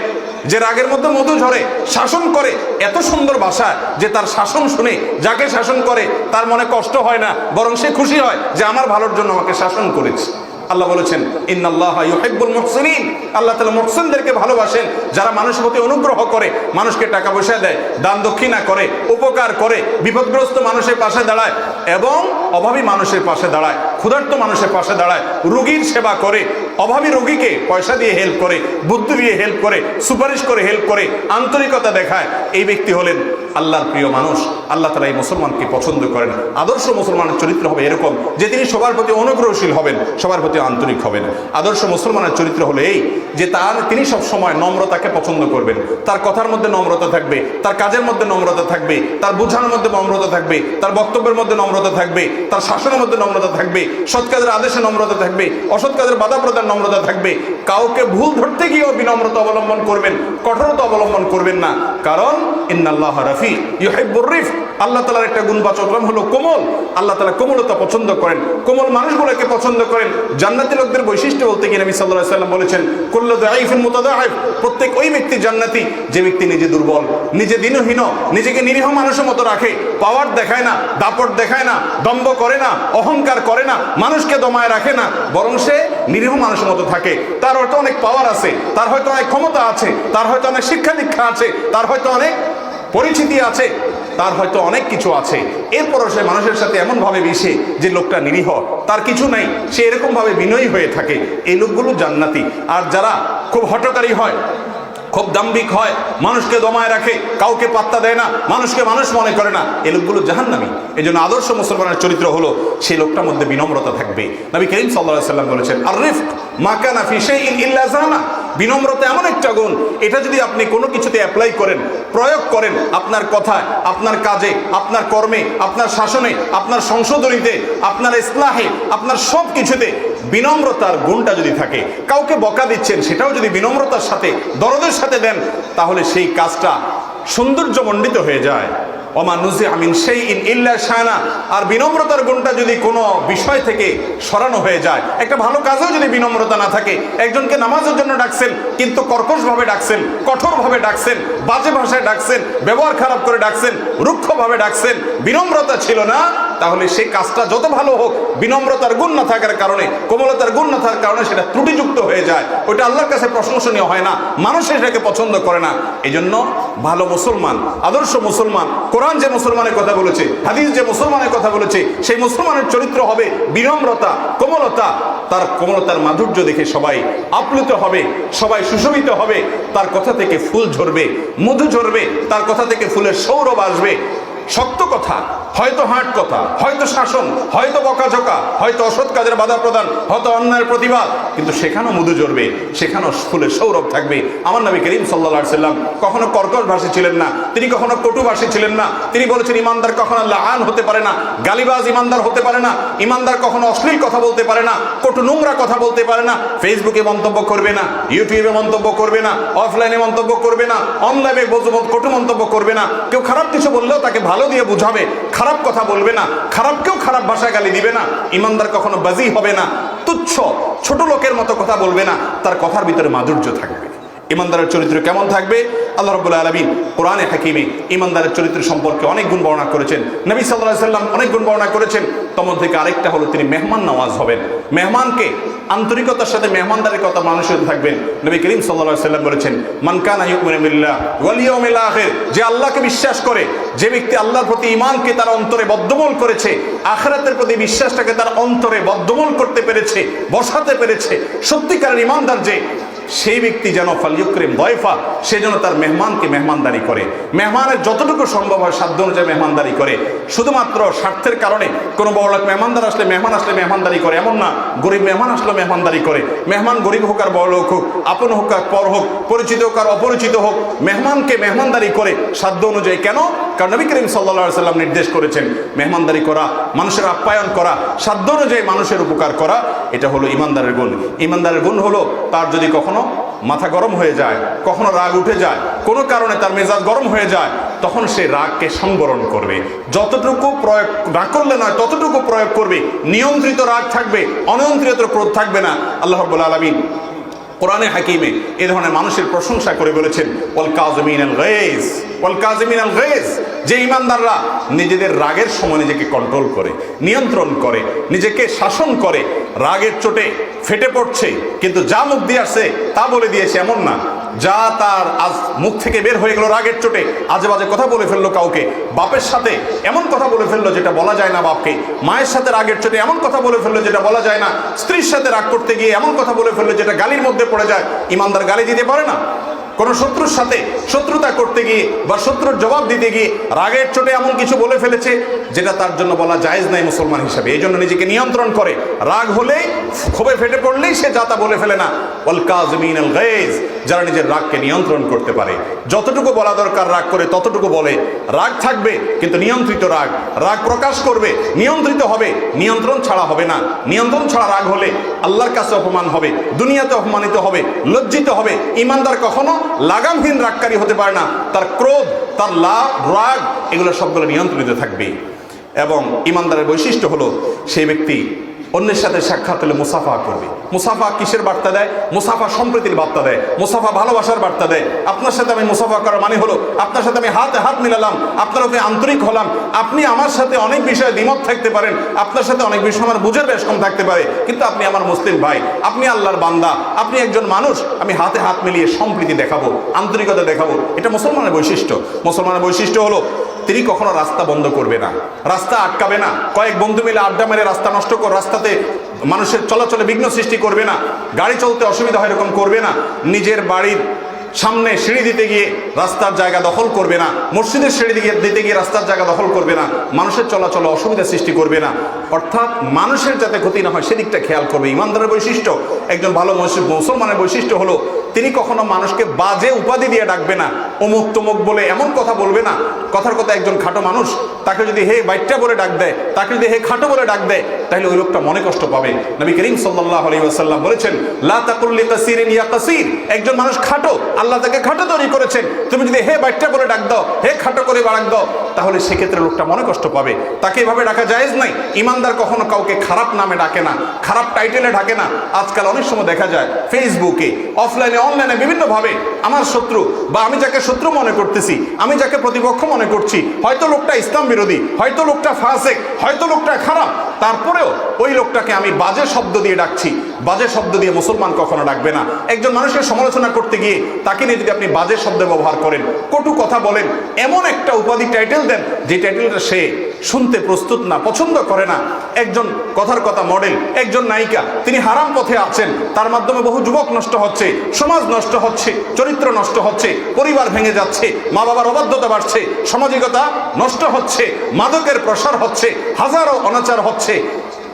যে রাগের মধ্যে মধু ঝরে, শাসন করে এত সুন্দর ভাষা যে তার শাসন শুনে যাকে শাসন করে তার মনে কষ্ট হয় না, বরং সে খুশি হয় যে আমার ভালোর জন্য আমাকে শাসন করেছে। আল্লাহ বলেছেন ইন্নাল্লাহা ইউহিব্বুল মুহসিনিন, আল্লাহ তাআলা মুহসিনদেরকে ভালোবাসেন, যারা মানুষের প্রতি অনুগ্রহ করে, মানুষকে টাকা পয়সা দেয়, দান দক্ষিণা করে, উপকার করে, বিপদগ্রস্ত মানুষের পাশে দাঁড়ায় এবং অভাবী মানুষের পাশে দাঁড়ায়, ক্ষুধার্ত মানুষের পাশে দাঁড়ায়, রোগীর সেবা করে, অভাবী রোগীকে পয়সা দিয়ে হেল্প করে, বুদ্ধি দিয়ে হেল্প করে, সুপারিশ করে হেল্প করে, আন্তরিকতা দেখায়। এই ব্যক্তি হলেন আল্লাহর প্রিয় মানুষ। আল্লাহ তাআলা এই মুসলমানকে পছন্দ করেন। আদর্শ মুসলমানের চরিত্র হবে এরকম যে তিনি সবার প্রতি অনুগ্রহশীল হবেন, সবার প্রতি আন্তরিক হবেন। আদর্শ মুসলমানের চরিত্র হলো এই যে তিনি সব সময় নম্রতাকে পছন্দ করবেন, তার কথার মধ্যে নম্রতা থাকবে, তার কাজের মধ্যে নম্রতা থাকবে, তার বোঝানোর মধ্যে নম্রতা থাকবে, তার বক্তব্যের মধ্যে নম্রতা থাকবে, তার শাসনের মধ্যে নম্রতা থাকবে, সৎ কাজের আদেশে নম্রতা থাকবে, অসৎ কাজের বাধা প্রদান নম্রতা থাকবে। কাউকে ভুল ধরতে গিয়েও বিনম্রতা অবলম্বন করবেন, কঠোরতা অবলম্বন করবেন না, কারণ ইন্নাল্লাহা রাফিক ইউহিব্বুর রিফক, আল্লাহ তাআলার একটা গুণবাচক নাম হলো কোমল। আল্লাহ তাআলা কোমলতা পছন্দ করেন, কোমল মানুষগুলোকে পছন্দ করেন। জান্নাতি লোকদের বৈশিষ্ট্য বলতে গিয়ে নবী সাল্লাল্লাহু আলাইহি ওয়াসাল্লাম বলেছেন কুল্লু দাঈফিন মুতাদাঈফ, প্রত্যেক ওই ব্যক্তি জান্নাতি যে ব্যক্তি নিজে দুর্বল, নিজে দীনহীন, নিজেকে নিরীহ মানুষের মতো রাখে, পাওয়ার দেখায় না, দাপট দেখায় না, দম্ভ করে না, অহংকার করে না, মানুষকে দমায় রাখে না, বরং সে নিরীহ মানুষের মতো থাকে। তার হয়তো অনেক পাওয়ার আছে, তার হয়তো অনেক ক্ষমতা আছে, তার হয়তো অনেক শিক্ষা দীক্ষা আছে, তার হয়তো অনেক পরিচিতি আছে, তার হয়তো অনেক কিছু আছে, এরপরও সে মানুষের সাথে এমনভাবে মিশে যে লোকটা নিরীহ, তার কিছু নাই, সে এরকমভাবে বিনয়ী হয়ে থাকে, এই লোকগুলো জান্নাতি। আর যারা খুব হঠকারী হয়, খুব দাম্ভিক হয়, মানুষকে দমায় রাখে, কাউকে পাত্তা দেয় না, মানুষকে মানুষ মনে করে না, এই লোকগুলো জাহান্নামী। এই জন্য আদর্শ মুসলমানের চরিত্র হলো সেই লোকটার মধ্যে বিনম্রতা থাকবে। নবী করিম সাল্লাল্লাহু আলাইহি ওয়াসাল্লাম বলেছেন, আর রিফক মা কানা ফি শাইইন ইল্লা জানা। বিনম্রতা এমন একটা গুণ, এটা যদি আপনি কোনো কিছুতে অ্যাপ্লাই করেন, প্রয়োগ করেন, আপনার কথায়, আপনার কাজে, আপনার কর্মে, আপনার শাসনে, আপনার সংশোধনীতে, আপনার ইসলাহে, আপনার সব কিছুতে বিনম্রতার গুণটা যদি থাকে, কাউকে বকা দিচ্ছেন সেটাও যদি বিনম্রতার সাথে, দরদের সাথে দেন, তাহলে সেই কাজটা সৌন্দর্যমণ্ডিত হয়ে যায়। ওমা নুজিআ মিন শাইইন ইল্লা শানা। আর বিনম্রতার গুণটা যদি কোনো বিষয় থেকে সরানো হয়ে যায়, একটা ভালো কাজেও যদি বিনম্রতা না থাকে, একজনকে নামাজের জন্য ডাকছেন কিন্তু কর্কশভাবে ডাকছেন, কঠোরভাবে ডাকছেন, বাজে ভাষায় ডাকছেন, ব্যবহার খারাপ করে ডাকছেন, রুক্ষভাবে ডাকছেন, বিনম্রতা ছিল না, তাহলে সেই কাজটা যত ভালো হোক, বিনম্রতার গুণ না থাকার কারণে, কোমলতার গুণ না থাকার কারণে সেটা ত্রুটিযুক্ত হয়ে যায়, ওইটা আল্লাহর কাছে প্রশংসনীয় হয় না, মানুষ সেটাকে পছন্দ করে না। এই জন্য ভালো মুসলমান, আদর্শ মুসলমান, কোরআন যে মুসলমানের কথা বলেছে, হাদিস যে মুসলমানের কথা বলেছে, সেই মুসলমানের চরিত্র হবে বিনম্রতা, কোমলতা। তার কোমলতার মাধুর্য দেখে সবাই আপ্লুত হবে, সবাই সুশোভিত হবে, তার কথা থেকে ফুল ঝরবে, মধু ঝরবে, তার কথা থেকে ফুলের সৌরভ আসবে। শক্ত কথা, হয়তো হাট কথা, হয়তো শাসন, হয়তো বকাঝকা, হয়তো অসৎ কাজের বাধা প্রদান, হয়তো অন্যায়ের প্রতিবাদ, কিন্তু সেখানেও মধু ঝরবে, সেখানেও ফুলের সৌরভ থাকবে। আমার নবী করিম সাল্লাল্লাহু আলাইহি সাল্লাম কখনো কর্কশ ভাষী ছিলেন না, তিনি কখনো কটু ভাষী ছিলেন না। তিনি বলেছেন, ইমানদার কখনো লাআন হতে পারে না, গালিবাজ ইমানদার হতে পারে না, ইমানদার কখনো অশ্লীল কথা বলতে পারে না, কটু নোংরা কথা বলতে পারে না, ফেসবুকে মন্তব্য করবে না, ইউটিউবে মন্তব্য করবে না, অফলাইনে মন্তব্য করবে না, অনলাইনে কটু মন্তব্য করবে না। কেউ খারাপ কিছু বললেও তাকে ভালো দিয়ে বুঝাবে, খারাপ কথা বলবে না, খারাপকেও খারাপ ভাষায় গালি দিবে না। ইমানদার কখনো বাজি হবে না, তুচ্ছ ছোট লোকের মতো কথা বলবে না, তার কথার ভিতরে মাধুর্য থাকবে। ইমানদারের চরিত্র কেমন থাকবে? আল্লাহ রাব্বুল আলামিন কোরআনে হাকিমে ইমানদারের চরিত্র সম্পর্কে অনেক গুণ বর্ণনা করেছেন, নবী সাল্লাল্লাহু আলাইহি সাল্লাম অনেক গুণ বর্ণনা করেছেন। তখন থেকে আরেকটা হলো তিনি মেহমান নওয়াজ হবেন, মেহমানকে আন্তরিকতার সাথে মেহমানদারির কথা মানুষের থাকবেন। নবী করিম সাল্লাল্লাহু আলাইহি সাল্লাম বলেছেন, মান কানা ইউমিনু বিল্লাহ ওয়াল ইয়াউমিল আখির, যে আল্লাহকে বিশ্বাস করে, যে ব্যক্তি আল্লাহর প্রতি ঈমানকে তার অন্তরে বদ্ধমূল করেছে, আখিরাতের প্রতি বিশ্বাসটাকে তার অন্তরে বদ্ধমূল করতে পেরেছে, বসাতে পেরেছে, সত্যিকারের ঈমানদার যে, সেই ব্যক্তি যেন ফালিয়ুকরিম দয়ফা, সে যেন তার মেহমানকে মেহমানদারি করে, মেহমানের যতটুকু সম্ভব হয় সাধ্য অনুযায়ী মেহমানদারি করে। শুধুমাত্র স্বার্থের কারণে কোনো বড়লোক মেহমানদার আসলে মেহমানদারি করে এমন না, গরিব মেহমান আসলে মেহমানদারি করে। মেহমান গরিব হোক আর বড়লোক হোক, আপন হোক আর পর হোক, পরিচিত হোক আর অপরিচিত হোক, মেহমানকে মেহমানদারি করে সাধ্য অনুযায়ী। কেন? কারণ নবী করিম সাল্লাল্লাহু আলাইহি সাল্লাম নির্দেশ করেছেন, মেহমানদারি করা, মানুষের আপ্যায়ন করা, সাধ্য অনুযায়ী মানুষের উপকার করা, এটা হলো ইমানদারের গুণ। ইমানদারের গুণ হলো, তার যদি কখনো মাথা গরম হয়ে যায়, কখনো রাগ উঠে যায়, কোনো কারণে তার মেজাজ গরম হয়ে যায়, তখন সে রাগকে সংবরণ করবে, যতটুকু প্রয়োগ না করলে নয় ততটুকু প্রয়োগ করবে, নিয়ন্ত্রিত রাগ থাকবে, অনিয়ন্ত্রিত ক্রোধ থাকবে না। আল্লাহ রাব্বুল আলামিন কোরআনে হাকিমে এ ধরনের মানুষের প্রশংসা করে বলেছেন, ওয়াল কাযিমিনাল গায়জ, ওয়াল কাযিমিনাল গায়জ, যে ইমানদাররা নিজেদের রাগের সময় নিজেকে কন্ট্রোল করে, নিয়ন্ত্রণ করে, নিজেকে শাসন করে, রাগের চোটে ফেটে পড়ছে কিন্তু যা মুখ দিয়ে আসছে তা বলে দিয়েছে এমন না, যা তার আজ মুখ থেকে বের হয়ে গেল রাগের চোটে, আজে বাজে কথা বলে ফেললো কাউকে, বাপের সাথে এমন কথা বলে ফেললো যেটা বলা যায় না বাপকে, মায়ের সাথে রাগের চোটে এমন কথা বলে ফেললো যেটা বলা যায় না, স্ত্রীর সাথে রাগ করতে গিয়ে এমন কথা বলে ফেললো যেটা গালির মধ্যে পড়ে যায়। ইমানদার গালি দিতে পারে না। কোন শত্রুর সাথে শত্রুতা করতে গিয়ে বা শত্রুর জবাব দিতে গিয়ে রাগের চোটে এমন কিছু বলে ফেলেছে যেটা তার জন্য বলা জায়েজ নাই মুসলমান হিসাবে। এই জন্য নিজেকে নিয়ন্ত্রণ করে, রাগ হলেই, ক্ষোভে ফেটে পড়লেই সে যা তা বলে ফেলে না। ওয়াল কাযিমিনাল গায়জ, যারা নিজের রাগকে নিয়ন্ত্রণ করতে পারে, যতটুকু বলা দরকার রাগ করে ততটুকু বলে, রাগ থাকবে কিন্তু নিয়ন্ত্রিত রাগ, রাগ প্রকাশ করবে, নিয়ন্ত্রিত হবে, নিয়ন্ত্রণ ছাড়া হবে না। নিয়ন্ত্রণ ছাড়া রাগ হলে আল্লাহর কাছে অপমান হবে, দুনিয়াতে অপমানিত হবে, লজ্জিত হবে। ইমানদার কখনো লাগামহীন রাগকারী হতে পারে না, তার ক্রোধ, তার রাগ, এগুলো সবগুলো নিয়ন্ত্রিত থাকবে। এবং ইমানদারের বৈশিষ্ট্য হলো সেই ব্যক্তি অন্যের সাথে সাক্ষাৎ হলে মুসাফা করবে। মুসাফা কিসের বার্তা দেয়? মুসাফা সম্প্রীতির বার্তা দেয়, মুসাফা ভালোবাসার বার্তা দেয়। আপনার সাথে আমি মুসাফা করার মানে হলো আপনার সাথে আমি হাতে হাত মিলালাম, আপনার উপরে আন্তরিক হলাম। আপনি আমার সাথে অনেক বিষয়ে দ্বিমত থাকতে পারেন, আপনার সাথে অনেক বিষয় আমার বুঝের বেশ কম থাকতে পারে, কিন্তু আপনি আমার মুসলিম ভাই, আপনি আল্লাহর বান্দা, আপনি একজন মানুষ। আমি হাতে হাত মিলিয়ে সম্প্রীতি দেখাবো, আন্তরিকতা দেখাবো। এটা মুসলমানের বৈশিষ্ট্য। মুসলমানের বৈশিষ্ট্য হলো তিনি কখনো রাস্তা বন্ধ করবে না, রাস্তা আটকাবে না, কয়েক বন্ধু মিলে আড্ডা মেরে রাস্তা নষ্ট করে রাস্তাতে মানুষের চলাচলে বিঘ্ন সৃষ্টি করবে না, গাড়ি চলতে অসুবিধা হয় এরকম করবে না, নিজের বাড়ির সামনে সিঁড়ি দিতে গিয়ে রাস্তার জায়গা দখল করবে না, মসজিদের সিঁড়ি দিতে গিয়ে রাস্তার জায়গা দখল করবে না, মানুষের চলাচলে অসুবিধা সৃষ্টি করবে না। অর্থাৎ মানুষের যাতে ক্ষতি না হয় সেদিকটা খেয়াল করবে। ইমানদারের বৈশিষ্ট্য, একজন ভালো মুসলমানের বৈশিষ্ট্য হলো তিনি কখনো মানুষকে বাজে উপাধি দিয়ে ডাকবে না, অমুক তমুক বলে এমন কথা বলবে না। কথার কথা একজন খাটো মানুষ, তাকে যদি হে বাইটটা বলে ডাক দেয়, তাকে যদি হে খাটো বলে ডাক দেয়, তাহলে ওই লোকটা মনে কষ্ট পাবে। নবী করিম সাল্লাল্লাহু আলাইহি ওয়াসাল্লাম বলেছেন, লা তাকুল লিকাসিরিন ইয়া কাসির, একজন মানুষ খাটো, আল্লাহ তাকে খাটো তৈরি করেছেন, তুমি যদি হে বাইটটা বলে ডাক দাও, হে খাটো করে ডাক দাও, তাহলে সেক্ষেত্রে লোকটা মনে কষ্ট পাবে। তাকে এভাবে ডাকা জায়েজ নাই। ইমানদার কখনো কাউকে খারাপ নামে ডাকে না, খারাপ টাইটেলে ডাকে না। আজকাল অনেক সময় দেখা যায় ফেসবুকে, অফলাইনে, অনলাইনে বিভিন্নভাবে আমার শত্রু বা আমি যাকে শত্রু মনে করতেছি, আমি যাকে প্রতিপক্ষ মনে করছি, হয়তো লোকটা ইসলাম বিরোধী, হয়তো লোকটা ফাসেক, হয়তো লোকটা খারাপ, তারপরেও ওই লোকটাকে আমি বাজে শব্দ দিয়ে ডাকছি। বাজে শব্দ দিয়ে মুসলমান কখনো ডাকবে না। একজন মানুষের সমালোচনা করতে গিয়ে তাকে নিয়ে যদি আপনি বাজে শব্দ ব্যবহার করেন, কটু কথা বলেন, এমন একটা উপাধি টাইটেল দেন যে টাইটেলটা সে শুনতে প্রস্তুত না, পছন্দ করে না। একজন কথার কথা মডেল, একজন নায়িকা, তিনি হারাম পথে আছেন, তার মাধ্যমে বহু যুবক নষ্ট হচ্ছে, সমাজ নষ্ট হচ্ছে, চরিত্র নষ্ট হচ্ছে, পরিবার ভেঙে যাচ্ছে, মা বাবার অবাধ্যতা বাড়ছে, সামাজিকতা নষ্ট হচ্ছে, মাদকের প্রসার হচ্ছে, হাজারো অনাচার হচ্ছে।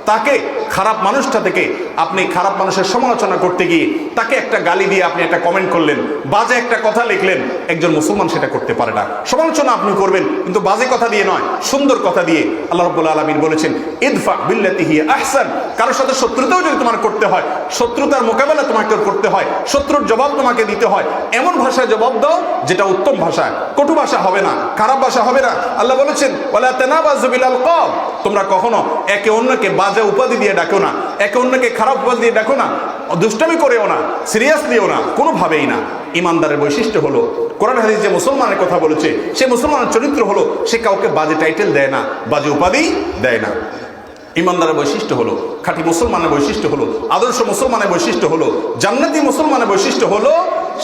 তাকে খারাপ মানুষটা থেকে আপনি খারাপ মানুষের সমালোচনা করতে গিয়ে তাকে একটা গালি দিয়ে আপনি একটা কমেন্ট করলেন, বাজে একটা কথা লিখলেন, একজন মুসলমান সেটা করতে পারে না। সমালোচনা আপনি করবেন কিন্তু বাজে কথা দিয়ে নয়, সুন্দর কথা দিয়ে। আল্লাহ রাব্বুল আলামিন বলেছেন, ইদফা বিল্লাতি হিয়া আহসান, কারোর সাথে শত্রুতাও যদি তোমার করতে হয়, শত্রুতার মোকাবেলা তোমাকে করতে হয়, শত্রুর জবাব তোমাকে দিতে হয়, এমন ভাষায় জবাব দাও যেটা উত্তম ভাষা, কটু ভাষা হবে না, খারাপ ভাষা হবে না। আল্লাহ বলেছেন, ওয়ালা তানাবাযু বিল আলকাব, তোমরা কখনো একে অন্যকে বাজে উপাধি দিয়ে ডাকো না, একে অন্যকে খারাপ উপাধি দিয়ে ডাকো না, দুষ্টামি করেও না, সিরিয়াসলিও না, কোনোভাবেই না। ইমানদারের বৈশিষ্ট্য হলো, কোরআন হাদিস যে মুসলমানের কথা বলেছে, সে মুসলমানের চরিত্র হলো সে কাউকে বাজে টাইটেল দেয় না, বাজে উপাধি দেয় না। ইমানদারের বৈশিষ্ট্য হলো, খাঁটি মুসলমানের বৈশিষ্ট্য হলো, আদর্শ মুসলমানের বৈশিষ্ট্য হলো, জান্নাতি মুসলমানের বৈশিষ্ট্য হলো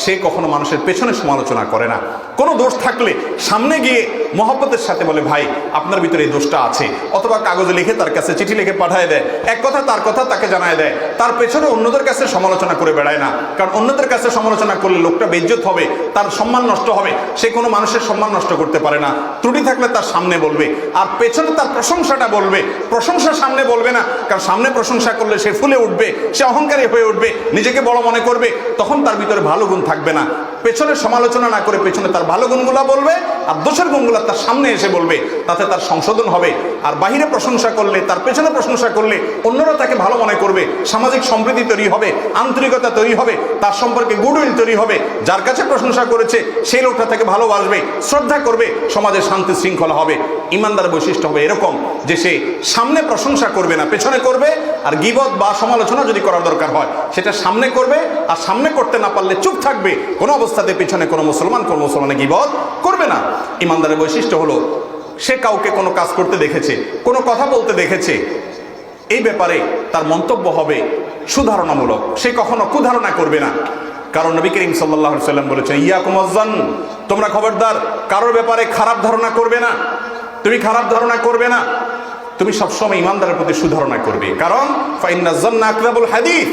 সে কখনো মানুষের পেছনে সমালোচনা করে না। কোনো দোষ থাকলে সামনে গিয়ে মহব্বতের সাথে বলে, ভাই আপনার ভিতরে এই দোষটা আছে, অথবা কাগজে লিখে তার কাছে চিঠি লিখে পাঠায় দেয়, এক কথা তার কথা তাকে জানায় দেয়। তার পেছনে অন্যদের কাছে সমালোচনা করে বেড়ায় না, কারণ অন্যদের কাছে সমালোচনা করলে লোকটা বেইজ্জত হবে, তার সম্মান নষ্ট হবে। সে কোনো মানুষের সম্মান নষ্ট করতে পারে না। ত্রুটি থাকলে তার সামনে বলবে, আর পেছনে তার প্রশংসাটা বলবে। প্রশংসা সামনে বলবে না, কারণ সামনে প্রশংসা করলে সে ফুলে উঠবে, সে অহংকারী হয়ে উঠবে, নিজেকে বড় মনে করবে, তখন তার ভিতরে ভালো গুণ থাকবে না। পেছনে সমালোচনা না করে পেছনে তার ভালো গুণগুলা বলবে, আর দোষের গুণগুলা তার সামনে এসে বলবে, তাতে তার সংশোধন হবে। আর বাহিরে প্রশংসা করলে, তার পেছনে প্রশংসা করলে অন্যরা তাকে ভালো মনে করবে, সামাজিক সম্প্রীতি তৈরি হবে, আন্তরিকতা তৈরি হবে, তার সম্পর্কে গুডউইল তৈরি হবে। যার কাছে প্রশংসা করেছে সেই লোকটা তাকে ভালোবাসবে, শ্রদ্ধা করবে, সমাজে শান্তি শৃঙ্খলা হবে। ইমানদার বৈশিষ্ট্য হবে এরকম যে সে সামনে প্রশংসা করবে না, পেছনে করবে। আর গীবত বা সমালোচনা যদি করার দরকার হয় সেটা সামনে করবে, আর সামনে করতে না পারলে চুপ থাকবে। কোনো অবস্থাতে পিছনে কোনো মুসলমানের গীবত করবে না। ইমানদারের বৈশিষ্ট্য হলো সে কাউকে কোনো কাজ করতে দেখেছে, কোনো কথা বলতে দেখেছে, এই ব্যাপারে তার মন্তব্য হবে সুধারণামূলক, সে কখনো কুধারণা করবে না। কারণ নবী করিম সাল্লাল্লাহু আলাইহি ওয়াসাল্লাম বলেছেন, ইয়াকুম আয-যন্ন, তোমরা খবরদার কারোর ব্যাপারে খারাপ ধারণা করবে না। তুমি খারাপ ধারণা করবে না, তুমি সবসময় ইমানদারের প্রতি সুধারণা করবে। কারণ ফাইন্নাজ যন্না আকযাবুল হাদিস,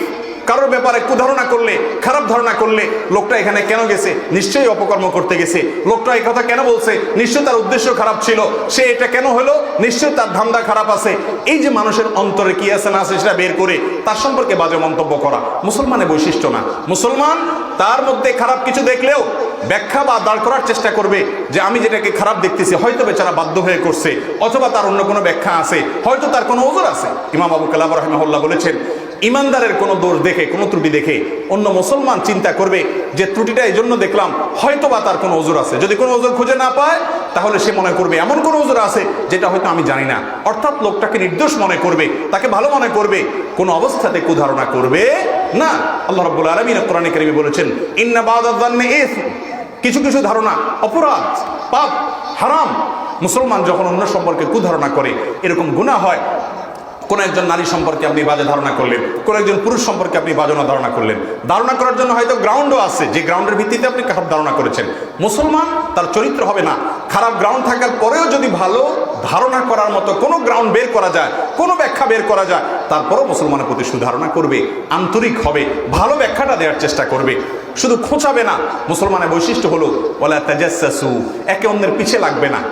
কারোর ব্যাপারে কুধারণা করলে, খারাপ ধারণা করলে, লোকটা এখানে কেন গেছে, নিশ্চয়ই অপকর্ম করতে গেছে, লোকটা এই কথা কেন বলছে, নিশ্চয়ই তার উদ্দেশ্য খারাপ ছিল, সে এটা কেন হলো, নিশ্চয়ই তার ধান্দা খারাপ আছে। এই যে মানুষের অন্তরে কি আছে না আছে সেটা বের করে তার সম্পর্কে বাজে মন্তব্য করা মুসলমানের বৈশিষ্ট্য না। মুসলমান তার মধ্যে খারাপ কিছু দেখলেও ব্যাখ্যা বা দাঁড় করার চেষ্টা করবে যে আমি যেটাকে খারাপ দেখতেছি হয়তো বেচারা বাধ্য হয়ে করছে, অথবা তার অন্য কোনো ব্যাখ্যা আছে, হয়তো তার কোনো ওজর আছে। ইমাম আবু কালাম রাহিমাহুল্লাহ বলেছেন ইমানদারের কোনো দোষ দেখে, কোনো ত্রুটি দেখে অন্য মুসলমান চিন্তা করবে যে ত্রুটিটা এই জন্য দেখলাম, হয়তো বা তার কোনো ওজর আছে। যদি কোনো ওজর খুঁজে না পায় তাহলে সে মনে করবে এমন কোনো ওজর আছে যেটা হয়তো আমি জানি না, অর্থাৎ লোকটাকে নির্দোষ মনে করবে, তাকে ভালো মনে করবে, কোনো অবস্থাতে কুধারণা করবে না। আল্লাহ রাব্বুল আলামিন কোরআনে কারীমে বলেছেন, ইন্না বা'দায-যান্নি ইসম, কিছু কিছু ধারণা অপরাধ, পাপ, হারাম। মুসলমান যখন অন্য সম্পর্কে কুধারণা করে, এরকম গুনাহ হয়। কোন একজন নারী সম্পর্কে আপনি বাজে ধারণা করলেন, কোন একজন পুরুষ সম্পর্কে আপনি বাজে ধারণা করলেন, ধারণা করার জন্য হয়তো গ্রাউন্ডও আছে, যে গ্রাউন্ডের ভিত্তিতে আপনি খারাপ ধারণা করেছেন। মুসলমান তার চরিত্র হবে না। খারাপ গ্রাউন্ড থাকার পরেও যদি ভালো ধারণা করার মতো কোনো গ্রাউন্ড বের করা যায়, কোনো ব্যাখ্যা বের করা যায়, তারপরও মুসলমানের প্রতি সুধারণা করবে, আন্তরিক হবে, ভালো ব্যাখ্যাটা দেওয়ার চেষ্টা করবে, শুধু খোঁচাবে না। মুসলমানের বৈশিষ্ট্য হলো ওয়ালা তাজাসসু, একে অন্যের পিছে লাগবে না,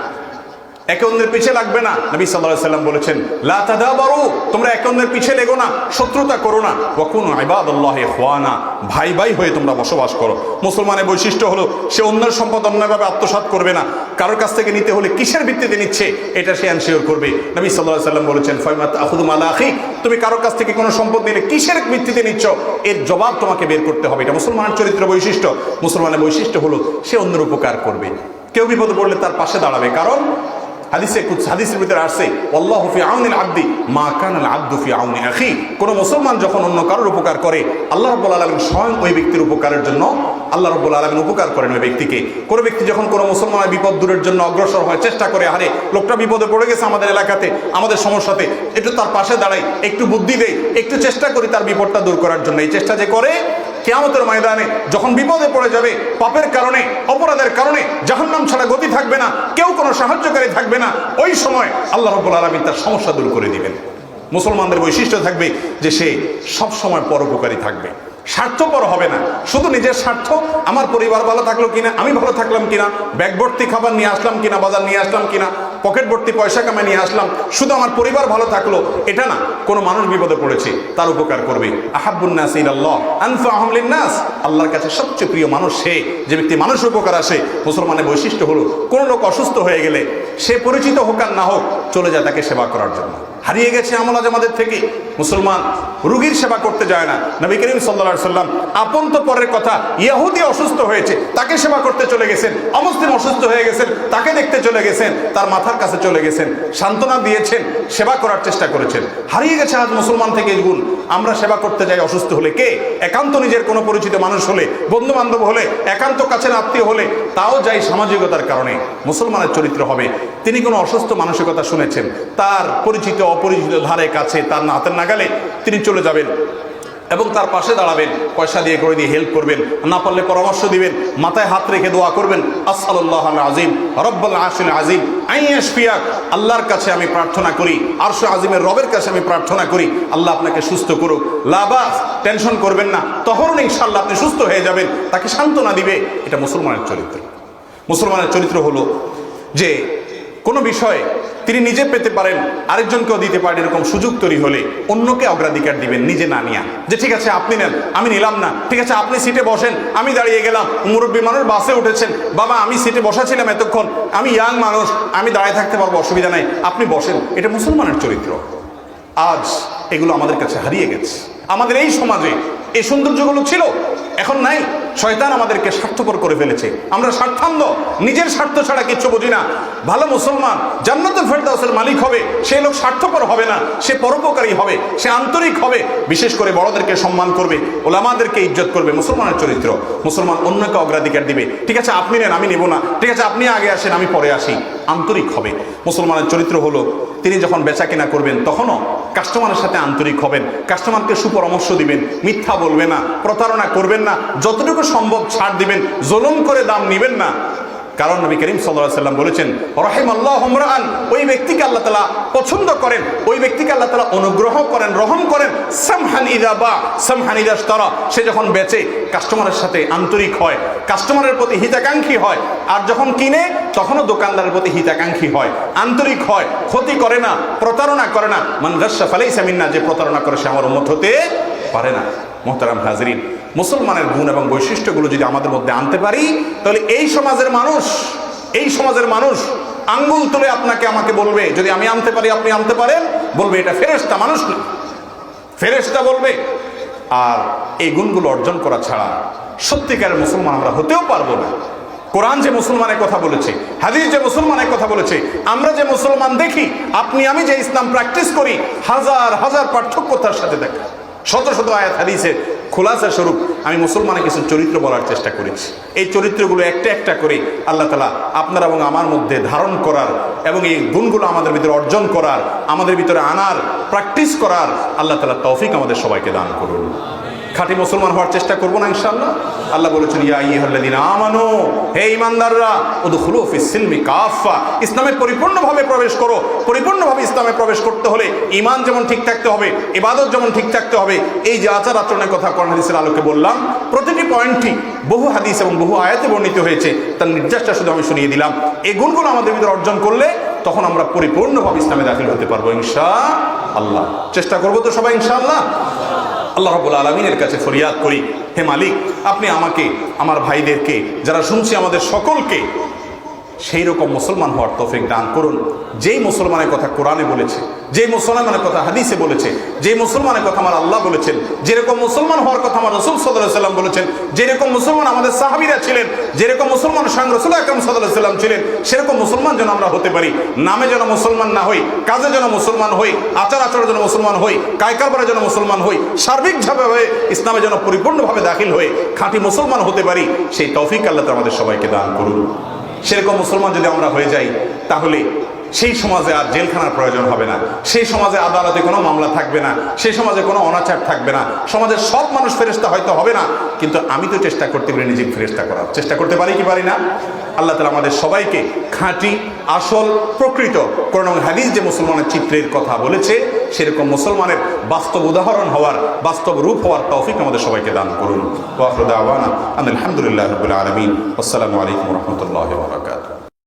একে অন্যের পিছে লাগবে না। নবী সাল্লাল্লাহু আলাইহি ওয়াসাল্লাম বলেছেন, লা তাদাবারু, তোমরা একে অন্যের পিছে লেগো না, শত্রুতা করো না। ওয়া কুনু ইবাদাল্লাহি ইখওয়ানা, ভাই ভাই হয়ে তোমরা বসবাস করো। মুসলমানের বৈশিষ্ট্য হলো সে অন্যের সম্পদ অন্যভাবে আত্মসাৎ করবে না। কারোর কাছ থেকে নিতে হলে কিসের ভিত্তিতে নিচ্ছে এটা সে এনশিওর করবে। নবী সাল্লাল্লাহু আলাইহি ওয়াসাল্লাম বলেছেন, ফাইমা তাখুযু মালা আখি, তুমি কারোর কাছ থেকে কোনো সম্পদ নিলে কিসের ভিত্তিতে নিচ্ছ, এর জবাব তোমাকে বের করতে হবে। এটা মুসলমানের চরিত্র বৈশিষ্ট্য। মুসলমানের বৈশিষ্ট্য হলো সে অন্যের উপকার করবে, কেউ বিপদে পড়লে তার পাশে দাঁড়াবে। কারণ হাদিসের ভিতরে আসছে, আল্লাহু ফি আউনিল আবদি মা কানাল আবদু ফি আউনি আখি, কোন মুসলমান যখন অন্য কারোর উপকার করে, আল্লাহ রাব্বুল আলামিন স্বয়ং ওই ব্যক্তির উপকারের জন্য আল্লাহ রাব্বুল আলামিন উপকার করেন ওই ব্যক্তিকে। কোন ব্যক্তি যখন কোনো মুসলমানের বিপদ দূরের জন্য অগ্রসর হয়, চেষ্টা করে, আরে লোকটা বিপদে পড়ে গেছে আমাদের এলাকাতে, আমাদের সমস্যাতে, একটু তার পাশে দাঁড়াই, একটু বুদ্ধি দেই, একটু চেষ্টা করি তার বিপদটা দূর করার জন্য, এই চেষ্টা যে করে, কিয়ামতের ময়দানে যখন বিপদে পড়ে যাবে, পাপের কারণে, অপরাধের কারণে জাহান্নাম ছাড়া গতি থাকবে না, কেউ কোনো সাহায্যকারী থাকবে না, ওই সময় আল্লাহ রাব্বুল আলামিন তার সমস্যা দূর করে দিবেন। মুসলমানদের বৈশিষ্ট্য থাকবে যে সে সব সময় পরোপকারী থাকবে, স্বার্থপর হবে না। শুধু নিজের স্বার্থ, আমার পরিবার ভালো থাকলো কিনা, আমি ভালো থাকলাম কিনা, ব্যাগ ভর্তি খাবার নিয়ে আসলাম কিনা, বাজার নিয়ে আসলাম কিনা, পকেট ভর্তি পয়সা কামাই নিয়ে আসলাম, শুধু আমার পরিবার ভালো থাকলো এটা না। কোনো মানুষ বিপদে পড়েছে, তার উপকার করবে। আহাব্বুন নাস ইলাল্লাহ আনফাহুম লিন-নাস, আল্লাহর কাছে সবচেয়ে প্রিয় মানুষ সে যে ব্যক্তি মানুষের উপকার আসে। মুসলমানের বৈশিষ্ট্য হলো কোনো লোক অসুস্থ হয়ে গেলে সে পরিচিত হোক আর না হোক চলে যায় তাকে সেবা করার জন্য। হারিয়ে গেছে আমল আজ আমাদের থেকে, মুসলমান রোগীর সেবা করতে যায় না। নবী করিম সাল্লাল্লাহু আলাইহি ওয়াসাল্লাম আপন তো পরের কথা, ইহুদি অসুস্থ হয়েছে তাকে সেবা করতে চলে গেছেন, অমুসলিম অসুস্থ হয়ে গেছেন তাকে দেখতে চলে গেছেন, তার মাথার কাছে চলে গেছেন, সান্ত্বনা দিয়েছেন, সেবা করার চেষ্টা করেছেন। হারিয়ে গেছে আজ মুসলমান থেকে এই গুণ। আমরা সেবা করতে যাই অসুস্থ হলে, কে একান্ত নিজের কোনো পরিচিত মানুষ হলে, বন্ধু বান্ধব হলে, একান্ত কাছের আত্মীয় হলে, তাও যাই সামাজিকতার কারণে। মুসলমানের চরিত্র হবে তিনি কোনো অসুস্থ মানসিকতা শুনেছেন, তার পরিচিত অপরিচিত ধারে কাছে তার হাতের নাগালে তিনি চলে যাবেন এবং তার পাশে দাঁড়াবেন, পয়সা দিয়ে করে দিয়ে হেল্প করবেন, না পারলে পরামর্শ দিবেন, মাথায় হাত রেখে দোয়া করবেন, আসসালাল্লাহুল আযীম রব্বুল আরশিল আযীম আইয়াশফিয়াক, আল্লাহর কাছে আমি প্রার্থনা করি, আরশ আযীমের রবের কাছে আমি প্রার্থনা করি আল্লাহ আপনাকে সুস্থ করুক। লাবাস, টেনশন করবেন না, তখন ইনশাআল্লাহ আপনি সুস্থ হয়ে যাবেন, তাকে সান্ত্বনা দিবে। এটা মুসলমানের চরিত্র। মুসলমানের চরিত্র হলো যে কোনো বিষয়ে তিনি নিজে পেতে পারেন, আরেকজনকেও দিতে পারেন, এরকম সুযোগ তৈরি হলে অন্যকে অগ্রাধিকার দিবেন, নিজে না নিয়া। যে ঠিক আছে আপনি নেন, আমি নিলাম না, ঠিক আছে আপনি সিটে বসেন, আমি দাঁড়িয়ে গেলাম, মুরব্বী মানুষ বাসে উঠেছেন, বাবা আমি সিটে বসা ছিলাম এতক্ষণ, আমি ইয়াং মানুষ, আমি দাঁড়িয়ে থাকতে পারবো, অসুবিধা নাই, আপনি বসেন। এটা মুসলমানের চরিত্র। আজ এগুলো আমাদের কাছে হারিয়ে গেছে। আমাদের এই সমাজে এই সৌন্দর্যগুলো ছিল, এখন নাই। শয়তান আমাদেরকে স্বার্থপর করে ফেলেছে, আমরা স্বার্থান্ধ, নিজের স্বার্থ ছাড়া কিচ্ছু বুঝি না। ভালো মুসলমান জান্নাতুল ফেরদাউসের মালিক হবে, সেই লোক স্বার্থপর হবে না, সে পরোপকারী হবে, সে আন্তরিক হবে, বিশেষ করে বড়দেরকে সম্মান করবে, ওলামাদেরকে ইজ্জত করবে। মুসলমানের চরিত্র। মুসলমান অন্যকে অগ্রাধিকার দিবে, ঠিক আছে আপনি নেন আমি নেব না, ঠিক আছে আপনি আগে আসেন আমি পরে আসি, আন্তরিক হবে। মুসলমানের চরিত্র হলো তিনি যখন বেচা কেনা করবেন তখনও কাস্টমারের সাথে আন্তরিক হবেন, কাস্টমারকে সুপরামর্শ দিবেন, মিথ্যা বলবেন না, প্রতারণা করবেন না, যতটুকু সম্ভব ছাড় দিবেন, জুলুম করে দাম নিবেন না। কারণ নবী করিম সাল্লাল্লাহু আলাইহি ওয়াসাল্লাম বলেছেন, রাহিমাল্লাহু ইমরাআন, ওই ব্যক্তিকে আল্লাহ তাআলা পছন্দ করেন, ওই ব্যক্তিকে আল্লাহ তাআলা অনুগ্রহ করেন, রহম করেন, সামহান ইযা বা সামহান ইযা ইশতারা, সে যখন বেচে কাস্টমারের সাথে আন্তরিক হয়, কাস্টমারের প্রতি হিতাকাঙ্ক্ষী হয়, আর যখন কিনে তখনও দোকানদারের প্রতি হিতাকাঙ্ক্ষী হয়, আন্তরিক হয়, ক্ষতি করে না, প্রতারণা করে না। মান গাশশা ফালাইসা মিন্না, যে প্রতারণা করে সে আমার উম্মত হতে পারে না। মুহতারাম হাজরিন, মুসলমানের গুণ এবং বৈশিষ্ট্যগুলো যদি আমাদের মধ্যে আনতে পারি, তাহলে এই সমাজের মানুষ আঙ্গুল তুলে আপনাকে আমাকে বলবে, যদি আমি আনতে পারি আপনি আনতে পারেন, বলবে এটা ফেরেশতা, মানুষ না। ফেরেশতা বলবে। আর এই গুণগুলো অর্জন করা ছাড়া সত্যিকারের মুসলমান আমরা হতেও পারবো না। কোরআন যে মুসলমানের কথা বলেছে, হাদিস যে মুসলমানের কথা বলেছে, আমরা যে মুসলমান দেখি, আপনি আমি যে ইসলাম প্র্যাকটিস করি, হাজার হাজার পার্থক্য তার সাথে দেখা। শত শত আয়াত হাদিসের খোলাসা স্বরূপ আমি মুসলমানের কিছু চরিত্র বলার চেষ্টা করেছি। এই চরিত্রগুলো একটা একটা করে আল্লাহ তাআলা আপনার এবং আমার মধ্যে ধারণ করার এবং এই গুণগুলো আমাদের ভিতরে অর্জন করার, আমাদের ভিতরে আনার, প্র্যাকটিস করার আল্লাহ তাআলা তৌফিক আমাদের সবাইকে দান করুন। খাঁটি মুসলমান হওয়ার চেষ্টা করবো না ইনশাআল্লাহ? আল্লাহ বলেছেন, ইয়া আইয়ুহাল্লাযীনা আমানু, হে ঈমানদাররা, উদখুলু ফিস সিলমি কাফা, ইসলামে পরিপূর্ণভাবে প্রবেশ করো। পরিপূর্ণভাবে ইসলামে প্রবেশ করতে হলে ঈমান যেমন ঠিক থাকতে হবে, ইবাদত যেমন ঠিক থাকতে হবে, এই যে আচার আচরণের কথা কোরআন হাদিসের আলোকে বললাম, প্রতিটি পয়েন্টই বহু হাদিস এবং বহু আয়াতে বর্ণিত হয়েছে। তার নির্দেশটা শুধু আমি শুনিয়ে দিলাম। এই গুণগুলো আমাদের ভিতরে অর্জন করলে তখন আমরা পরিপূর্ণভাবে ইসলামে দাখিল হতে পারবো ইনশাআল্লাহ। চেষ্টা করবো তো সবাই ইনশাআল্লাহ? আল্লাহ রাব্বুল আলামিনের কাছে ফরিয়াদ করি, হে মালিক, আপনি আমাকে, আমার ভাইদেরকে, যারা শুনছি আমাদের সকলকে সেই রকম মুসলমান হওয়ার তৌফিক দান করুন, যেই মুসলমানের কথা কোরআনে বলেছে, যেই মুসলমানের কথা হাদিসে বলেছে, যেই মুসলমানের কথা আমার আল্লাহ বলেছেন, যেরকম মুসলমান হওয়ার কথা আমার রাসূল সাল্লাল্লাহু আলাইহি সাল্লাম বলেছেন, যেরকম মুসলমান আমাদের সাহাবীরা ছিলেন, যেরকম মুসলমান স্বয়ং রাসূল আকরাম সাল্লাল্লাহু আলাইহি সাল্লাম ছিলেন, সেরকম মুসলমান যেন আমরা হতে পারি। নামে যেন মুসলমান না হই, কাজে যেন মুসলমান হই, আচার আচরণে যেন মুসলমান হই, কায়কারবারে যেন মুসলমান হই, সার্বিকভাবে ইসলামে যেন পরিপূর্ণভাবে দাখিল হয়ে খাঁটি মুসলমান হতে পারি, সেই তৌফিক আল্লাহ তাআলা আমাদের সবাইকে দান করুন। সেরকম মুসলমান যদি আমরা হয়ে যাই, তাহলে সেই সমাজে আর জেলখানার প্রয়োজন হবে না, সেই সমাজে আদালতে কোনো মামলা থাকবে না, সেই সমাজে কোনো অনাচার থাকবে না। সমাজের সব মানুষ ফেরেশতা হয়তো হবে না, কিন্তু আমি তো চেষ্টা করতে পারি নিজেকে ফেরেশতা করার। চেষ্টা করতে পারি কি পারি না? আল্লাহ তাআলা আমাদের সবাইকে খাঁটি, আসল, প্রকৃত কোরআন এবং হাদিস যে মুসলমানের চিত্রের কথা বলেছে, সেরকম মুসলমানের বাস্তব উদাহরণ হওয়ার, বাস্তব রূপ হওয়ার তৌফিক আমাদের সবাইকে দান করুন। ওয়া আখিরু দাওয়ানা আলহামদুলিল্লাহি রাব্বিল আলামিন। আসসালামু আলাইকুম ওয়া রাহমাতুল্লাহি ওয়া বারাকাতুহু।